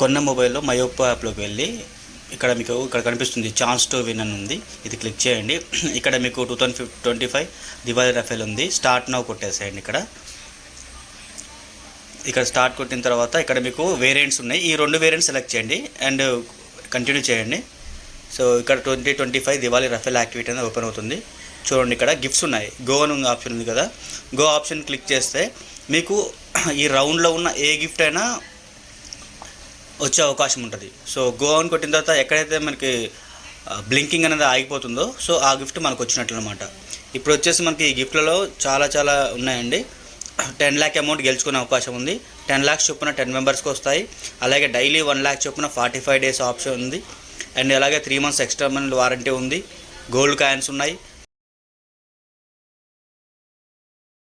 కొన్న మొబైల్లో మయోపో యాప్లోకి వెళ్ళి ఇక్కడ కనిపిస్తుంది ఛాన్స్ టు విన్ అని ఉంది. ఇది క్లిక్ చేయండి. ఇక్కడ మీకు 2025 దివాళీ రఫేల్ ఉంది. స్టార్ట్ నౌ కొట్టేసేయండి. ఇక్కడ స్టార్ట్ కొట్టిన తర్వాత ఇక్కడ మీకు వేరియంట్స్ ఉన్నాయి. ఈ 2 వేరియంట్స్ సెలెక్ట్ చేయండి అండ్ కంటిన్యూ చేయండి. సో ఇక్కడ 2025 దివాళీ రఫేల్ యాక్టివిటీ అనేది ఓపెన్ అవుతుంది. చూడండి, ఇక్కడ గిఫ్ట్స్ ఉన్నాయి. గో అని ఆప్షన్ ఉంది కదా, గో ఆప్షన్ క్లిక్ చేస్తే మీకు ఈ రౌండ్లో ఉన్న ఏ గిఫ్ట్ అయినా వచ్చే అవకాశం ఉంటుంది. సో గో అని కొట్టిన తర్వాత ఎక్కడైతే మనకి బ్లింకింగ్ అనేది ఆగిపోతుందో సో ఆ గిఫ్ట్ మనకు వచ్చినట్లు అనమాట. ఇప్పుడు వచ్చేసి మనకి ఈ గిఫ్ట్లలో చాలా ఉన్నాయండి. 10 lakh అమౌంట్ గెలుచుకునే అవకాశం ఉంది. 10 lakhs చొప్పున 10 మెంబర్స్కి వస్తాయి. అలాగే డైలీ 1 lakh చొప్పున 45 days ఆప్షన్ ఉంది. అండ్ అలాగే 3 months ఎక్స్టర్నల్ వారంటీ ఉంది. గోల్డ్ కాయిన్స్ ఉన్నాయి.